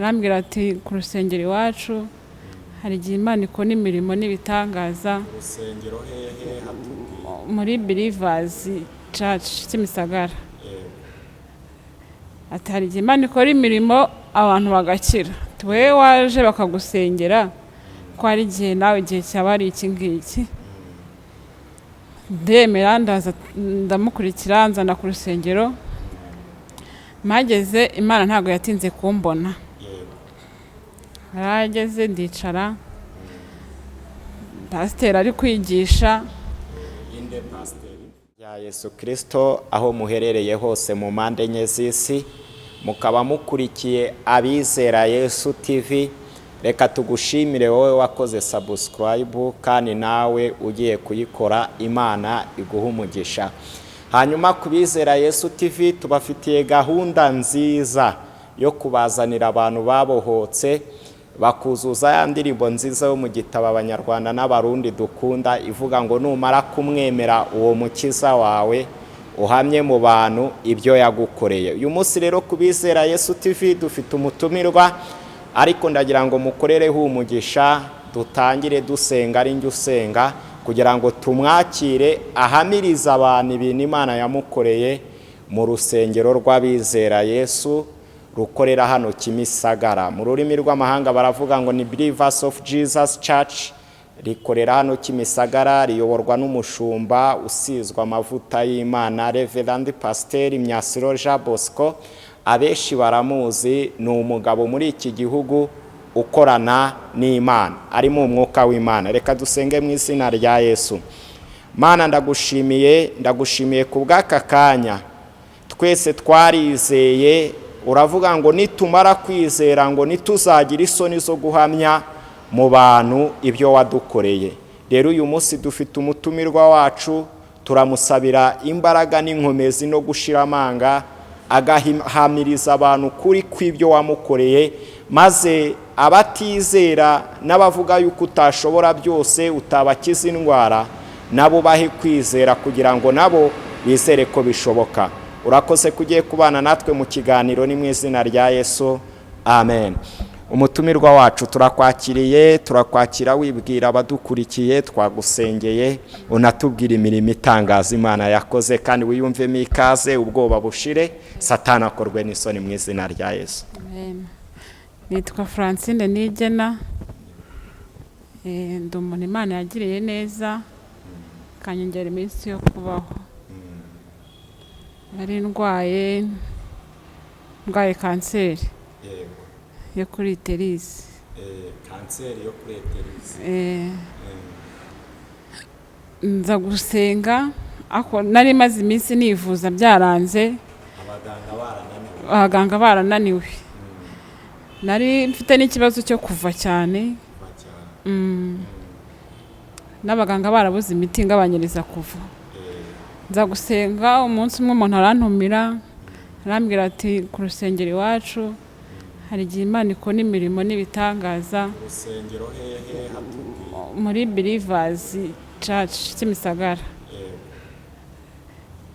arambwira ati ku rusengero iwacu hari igihe Imana ikora imirimo n'ibitangaza. Urusengero hehe hatubwiye? Muri Believers Church KIMISAGARA. Ati hari igihe Imana ikora imirimo abantu bagakira. Wewe waje bakagusengera ko hari igihe nawe igihe cyaba ari iki ngiki. Ndemera ndaza ndamukurikira nzana ku rusengero. Mageze Imana ntago yatinze kumbona. Arageze ndicara. Pastor ari kwigisha. Inde pastor ya Yesu Kristo aho muherereye hose mu mpande enye z'isi, mukaba mukurikiye Abizera Yesu TV. Reka tugushimire wowe wakoze subscribe kandi nawe ugiye kuyikora. Imana iguha umugisha. Hanyuma ku Bizera Yesu TV tubafitiye gahunda nziza yo kubazanira abantu babohotse bakuzuza ya ndirimbo nziza yo mu gitabo Abanyarwanda n'Abarundi dukunda ivuga ngo numara kumwemera uwo mukiza wawe uhamye mu bantu ibyo yagukoreye. Uyu munsi rero ku Bizera Yesu TV dufite umutumirwa, ariko ndagira ngo mukorereho umugisha dutangire dusenga ari njye usenga kugira ngo tumwakire ahamiriza abantu ibintu Imana yamukoreye mu rusengero rw'Abizera Yesu rukorera hano KIMISAGARA. Mu rurimi rw'amahanga baravuga ngo ni Believers of Jesus Church. Rikorera hano KIMISAGARA, riyoborwa n'umushumba usizwa amavuta y'Imana Reverend Pastor MYASIRO Bosco. Abeshi baramuzi, ni umugabo muri iki gihugu ukorana n'Imana, ari mu mwuka w'Imana. Reka dusenge mu izina rya Yesu. Mana ndagushimiye ku bw'aka kanya twese twarizeye. Uravuga ngo nitumara kwizera ngo nituzagira isoni zo guhamya mu bantu ibyo wadukoreye. Rero uyu munsi dufite umutumirwa wacu, turamusabira imbaraga n'inkomezi no gushira amanga agahamiriza abantu kuri kw'ibyo wamukoreye, maze abatizera n'abavuga yuko utashobora byose utabakiza indwara nabo bahe kwizera kugira ngo nabo bizere ko bishoboka. Urakoze kugiye kubana natwe mu kiganiro ni mu izina rya Yesu, amen. Umutumirwa wacu turakwakira wibwira abadukurikiye, twagusengeye unatubwira imirimo itangaza Imana yakoze, kandi wiyumvemo ikaze ubwoba bushire, Satani akorwe n'isoni mu izina rya Yesu. Amen. Nitwa Francine NIYIGENA. Ndi umuntu Imana yagiriye neza kanyongera iminsi yo kubaho. Nari ndwaye kanseri yo kuri terisi. Kanseri yo kuri terisi. Nza gusenga ako nari maze iminsi nivuza byaranze, abaganga barananiwe. Nari mfite n'ikibazo cyo kuva cyane. N'abaganga barabuze imiti ngabanyiriza kuva. Nza gusenga umunsi umwe umuntu arantumira, arambwira ati ku rusengero iwacu hari igihe Imana ikora imirimo n'ibitangaza. Urusengero hehe hatubwiye? Muri Believers Church KIMISAGARA.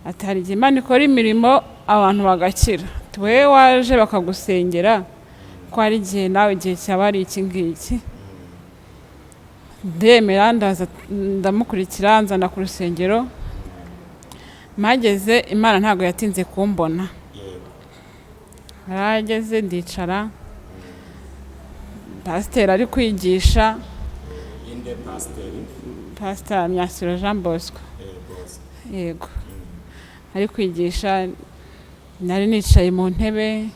Ati hari igihe Imana ikora imirimo abantu bagakira. Wewe waje bakagusengera ko hari igihe nawe igihe cyaba ari iki ngiki. Ndemera ndaza ndamukurikira nzana ku rusengero. Mageze Imana ntago yatinze kumbona. Arageze ndicara. Pastor ari kwigisha. Inde pastor? Pastor MYASIRO Bosco. Yego. Ari kwigisha, nari nicaye mu ntebe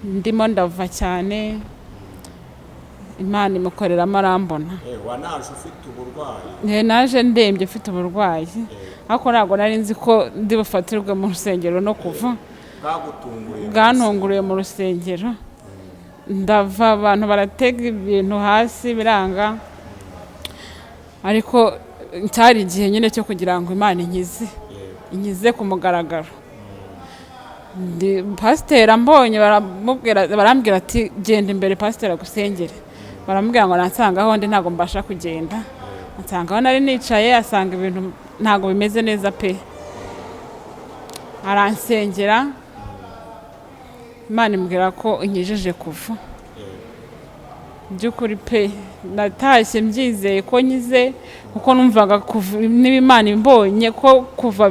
ndimo ndava cyane. Imana imukorera marambona. Wanaje ufite uburwayi? Naje ndembye ufite uburwayi. Ariko ntabwo nari nzi ko ndi bufatirwe mu rusengero no kuva. Bwantunguriye mu rusengero. Ndava abantu baratega ibintu hasi biranga. Ariko cyari igihe nyine cyo kugira ngo Imana inkize ku mugaragaro. Pastor ambonye barambwira ati genda imbere pastor agusengere. Baramubwira ngo nansangaho ndi ntago mbasha kugenda. Ansangaho nari nicaye, asanga ibintu ntago bimeze neza pe. Aransengera. Imana imbwira ko inkijeje kuva. by'ukuri pe natashye mbyizeye ko nyize kuko numvaga niba Imana imbonye ko kuva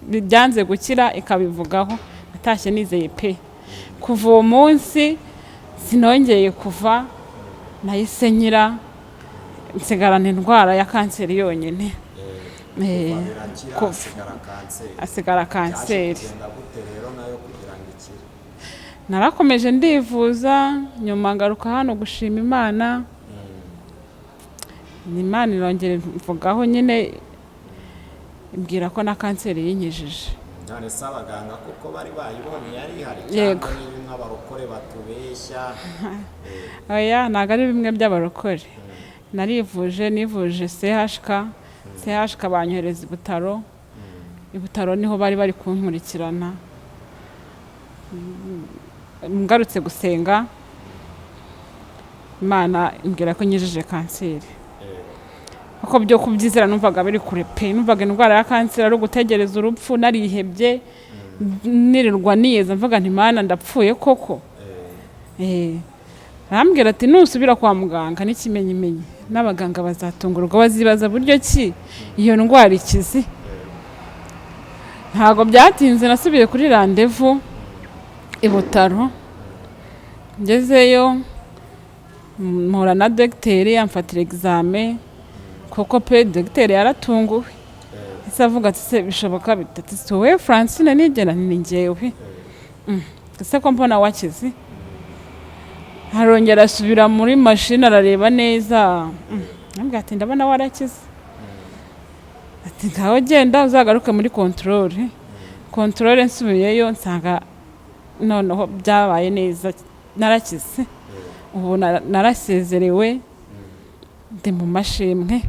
byanze gukira ikabivugaho, natashye nizeye pe. Kuva uwo munsi sinongeye kuva, nahise nkira, nsigarana indwara ya kanseri yonyine. Asigara kanseri. Narakomeje ndivuza, nyuma ngaruka hano gushima Imana. Imana irongera mvugaho nyine imbwira ko na kanseri yinkijije. None se abaganga kuko bari bayibonye yari ihari Yego. cyangwa nk'abarokore batubeshya? Oya, ntabwo ari bimwe by'abarokore. Narivuje, nivuje CHK banyohereza i Butaro niho bari kunkurikirana. Ngarutse gusenga, Imana imbwira ko nyijije kanseri. Uko byo kubyizera numvaga biri kure pe, numvaga indwara ya kanseri ari ugutegereza urupfu, narihebye nirirwa niyeza mvuga nti Imana ndapfuye koko. Arambwira ati nusubira kwa muganga n'ikimenyimenyi n'abaganga bazatungurwa, bazibaza buryo ki iyo ndwara ikizi. Ntago byatinze nasubiye kuri rendez-vous i Butaro. Ngezeyo mpura na dogiteri amfatira examen kuko pe dogiteri yaratunguwe. Ese avuga ati se bishoboka bitatu se we Francine nigena ni njyewe. Ese ko mbona wakize. Harongera asubira muri machine arareba neza. Nambwira ati ndabona warakize. Ati ngaho genda uzagaruke muri controle nsubiyeyo nsanga noneho byabaye neza, narakize. Ubu narasezerewe ndi mu mashimwe.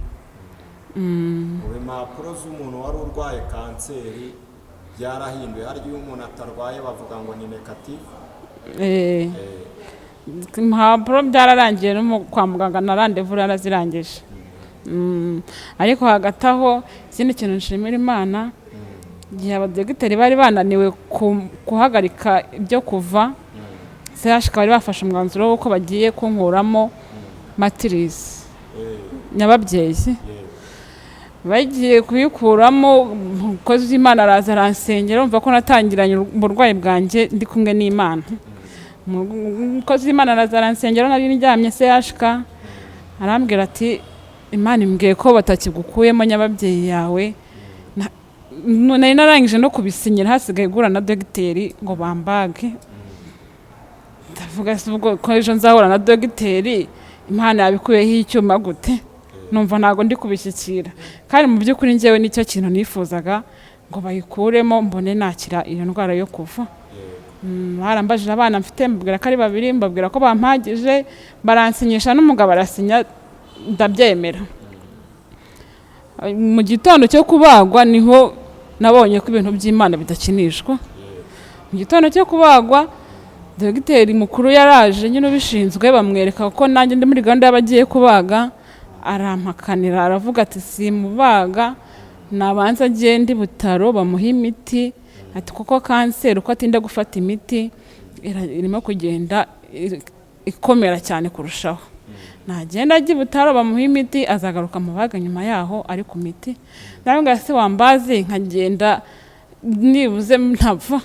Impapuro z'umuntu wari urwaye kanseri byarahinduye, hari iyo umuntu atarwaye bavuga ngo ni negative. Impapuro byararangiye no kwa muganga na rendez-vous yarazirangije. Ariko hagati aho ikindi kintu nshimira Imana, igihe abadogiteri bari bananiwe kuhagarika ibyo kuva, CHK bari bafashe umwanzuro w'uko bagiye kunkuramo matrice nyababyeyi. Bagiye kuyikuramo, umukozi w'Imana araza aransengera, umva ko natangiranye uburwayi bwanjye ndi kumwe n'Imana. Umukozi w'Imana araza aransengera, nari ndyamye CHK, arambwira ati Imana imbwiye ko batakigukuyemo nyababyeyi yawe. Nari narangije no kubisinyira, hasigaye gura na dogiteri ngo bambage. Ndavuga se ubwo ko ejo nzahura na dogiteri Imana yabikuyeho icyuma gute? Numva ntago ndi kubishyikira. Kandi mu by'ukuri njyewe nicyo kintu nifuzaga ngo bayikuremo mbone nakira iyo ndwara yo kuva. Barambajije abana mfite, mbabwira ko ari 2, mbabwira ko bampagije, baransinyisha n'umugabo arasinya, ndabyemera. Mu gitondo cyo kubagwa niho nabonye ko ibintu by'Imana bidakinishwa. Mu gitondo cyo kubagwa dogiteri mukuru yaraje nyine ubishinzwe, bamwereka ko nanjye ndi muri gahunda y'abagiye kubaga, arampakanira aravuga ati simubaga, nabanza agende i Butaro bamuha imiti, ati kuko kanseri uko atinda gufata imiti irimo kugenda ikomera cyane kurushaho. Nagenda ajya i Butaro bamuha imiti, azagaruka mubaga nyuma yaho ari ku miti. Ndabwira se wambaze nkagenda nibuze ntapfa.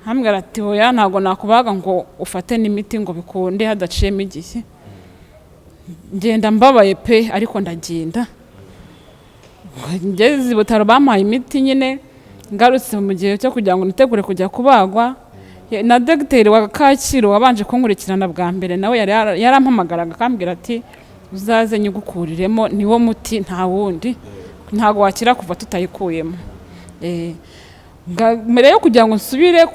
Hambwira ati oya ntago nakubaga ngo ufate n'imiti ngo bikunde hadaciyemo igihe. Ngenda mbabaye pe, ariko ndagenda. Ngeze i Butaro bampaye imiti nyine, ngarutse mu gihe cyo kugira ngo nitegure kujya kubagwa. Na dogiteri wa Kacyiru wabanje kunkurikirana bwa mbere, nawe yarampamagaraga akambwira ati uzaze nyigukuriremo, niwo muti nta wundi, ntago wakira kuva tutayikuyemo. Mbere yo kugira ngo nsubire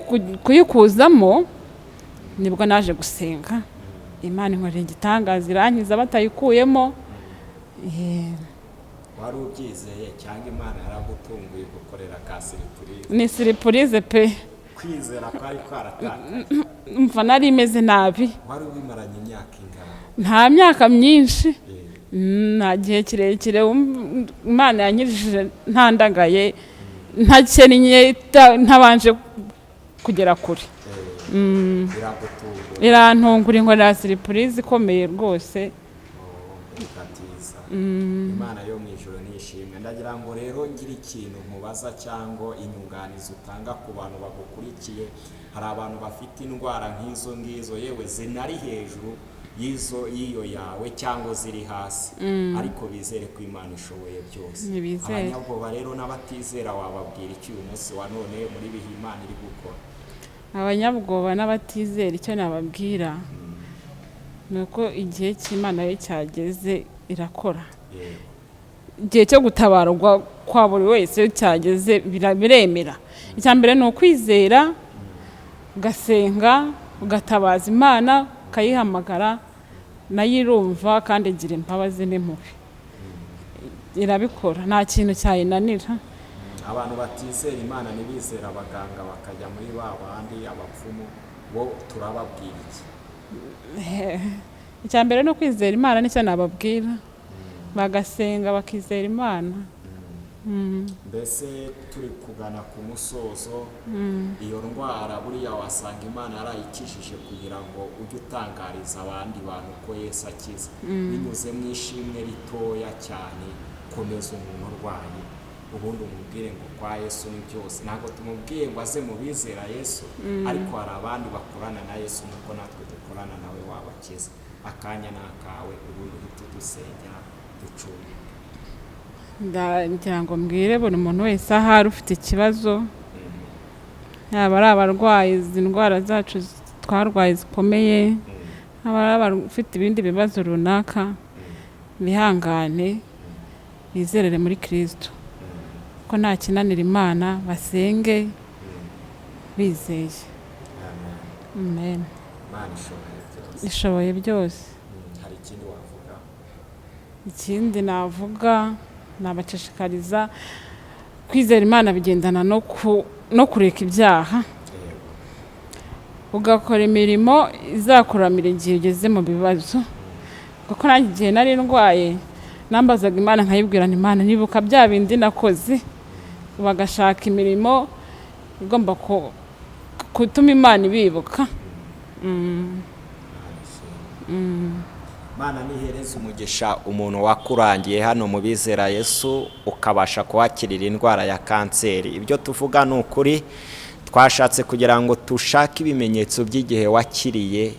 kuyikuzamo nibwo naje gusenga, Imana inkorera igitangaza irankiza batayikuyemo. Wari ubyizeye cyangwa Imana yaragutunguye gukorera ka surprise? Ni surprise pe. Kwizera kwari kwaratanga. Mva nari imeze nabi. Wari ubimaranye imyaka ingana? Nta myaka myinshi. Nta gihe kirekire Imana yanyirije ntandagaye, ntakennye, ntabanje kugera kure. Biragutungura. irantungura inkorera surprise ikomeye rwose. Imana yo mu ijuru nishimwe. Ndagira ngo rero ngira ikintu nkubaza cyangwa inyunganizi utanga ku bantu bagukurikiye. Hari abantu bafite indwara nk'izo ngizo yewe zinari hejuru y'iyo yawe cyangwa ziri hasi, ariko bizere ko Imana ishoboye byose. Abanyabwoba rero n'abatizera wababwira iki uyu munsi wa none muri bihe Imana iri gukora? Abanyabwoba n'abatizera icyo nababwira ni uko igihe cy'Imana yo cyageze irakora. Igihe cyo gutabarwa kwa buri wese cyageze biremera. Icya mbere ni ukwizera, ugasenga, ugatabaza Imana, ukayihamagara, nayo irumva kandi igira imbabazi n'impuhwe. Irabikora, nta kintu cyayinanira. Abantu batizera Imana ntibizera abaganga bakajya muri ba bandi abapfumu, bo turababwira iki? Icya mbere no kwizera Imana nicyo nababwira, bagasenga bakizera Imana. Mbese turi kugana ku musozo, iyo ndwara buriya wasanga Imana yarayikijije kugira ngo ujye utangariza abandi bantu ko Yesu akiza. Binyuze mu ishimwe ritoya cyane, komeza umuntu urwaye, ubundi umubwire ngo kwa Yesu ni byose. Ntabwo tumubwiye ngo aze mu bizera Yesu, ariko hari abandi bakorana na Yesu nuko natwe dukorana nawe wabakiza. Akanya ni akawe, ubundi uhita udusengera ducunge. Ndagira ngo mbwire buri muntu wese ahari ufite ikibazo, yaba ari abarwayi izi ndwara zacu twarwaye zikomeye, aba ari abafite ibindi bibazo runaka, bihangane bizerere muri Kristo ko nta kinanira Imana, basenge bizeye. Amen. Imana ishoboye byose. Hari ikindi wavuga? Ikindi navuga, nabashishikariza kwizera Imana bigendana no kureka ibyaha, ugakora imirimo izakuramira igihe ugeze mu bibazo. Kuko nanjye igihe nari ndwaye nambazaga Imana nkayibwira nti Imana nibuka bya bindi nakoze, bagashaka imirimo igomba gutuma Imana ibibuka. Imana nihereza umugisha umuntu wakurangiye hano mu bizera Yesu, ukabasha kuhakirira indwara ya kanseri. Ibyo tuvuga ni ukuri, twashatse kugira ngo tushake ibimenyetso by'igihe wakiriye,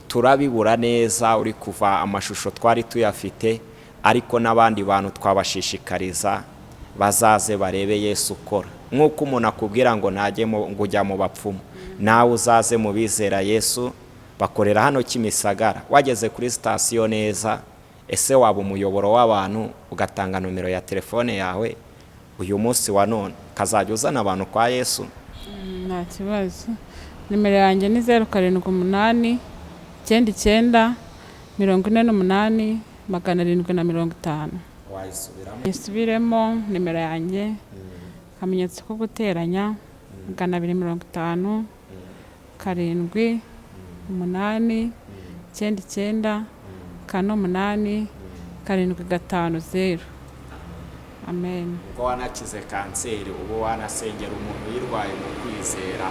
turabibura neza, uri kuva amashusho twari tuyafite, ariko n'abandi bantu twabashishikariza bazaze barebe Yesu ukora. Nk'uko umuntu akubwira ngo ngo ujya mu bapfumu, nawe uzaze mu bizera Yesu. Bakorera hano KIMISAGARA. Wageze kuri sitasiyo neza, ese waba umuyoboro w'abantu ugatanga nomero ya telefone yawe, uyu munsi wa none kazajya uzana abantu kwa Yesu? Nta kibazo. Nimero yanjye ni 078 99 48 750. Wayisubiramo? Isubiremo nimero yanjye, akamenyetso ko guteranya 250 7 8 9 8 750. Amen. Ubwo wanakize kanseri, ubu wanasengera umuntu yirwaye mu kwizera,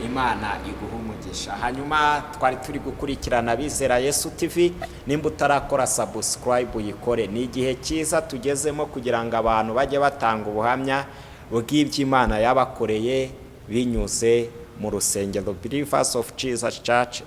Imana iguha umugisha. Hanyuma twari turi gukurikirana bizera Yesu TV. Nimba utarakora subscribe uyikore, ni igihe cyiza tugezemo kugira ngo abantu bajye batanga ubuhamya bw'ibyo Imana yabakoreye binyuze mu rusengero Believers of Jesus Church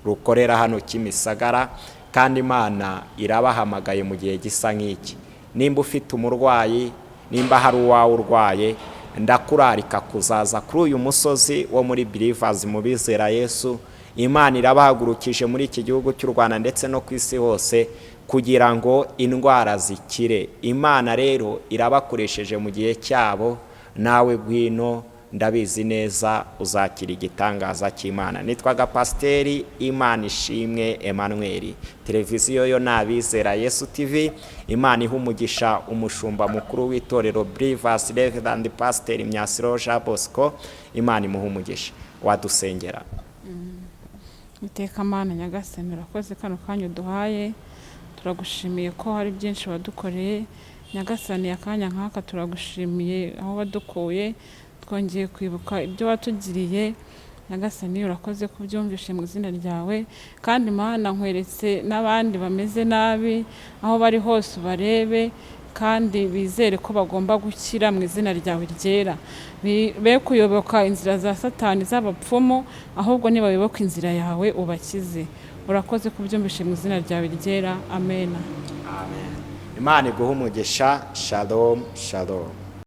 rukorera hano KIMISAGARA. Kandi Imana irabahamagaye mu gihe gisa nk'iki. Nimba ufite umurwayi, nimba hari uwawe urwaye, ndakurarika kuzaza kuri uyu musozi wo muri Believers mu bizera Yesu. Imana irabahagurukije muri iki gihugu cy'u Rwanda ndetse no ku isi hose kugira ngo indwara zikire. Imana rero irabakoresheje mu gihe cyabo, nawe gwino ndabizi neza uzakira igitangaza cy'Imana. Nitwaga Pasiteri Imana ishimwe Emmanuel. Televiziyo yo nabizera Yesu TV. Imana iha umugisha umushumba mukuru w'itorero Believers Reverend Pastor MYASIRO Bosco. Imana imuha umugisha. Wadusengera? Iteka Mana Nyagasani, urakoze kano kanya uduhaye, turagushimiye ko hari byinshi wadukoreye. Nyagasani, akanya nk'aka turagushimiye aho wadukuye, twongeye kwibuka ibyo watugiriye. nyagasani urakoze kubyumvishe mu izina ryawe, kandi Mana nkweretse n'abandi bameze nabi aho bari hose ubarebe kandi bizere ko bagomba gukira mu izina ryawe ryera. Be kuyoboka inzira za Satani z'abapfumu, ahubwo nibayoboka inzira yawe ubakize. Urakoze kubyumvishe mu izina ryawe ryera. Amen. Imana iguhe umugisha. Shalom shalom.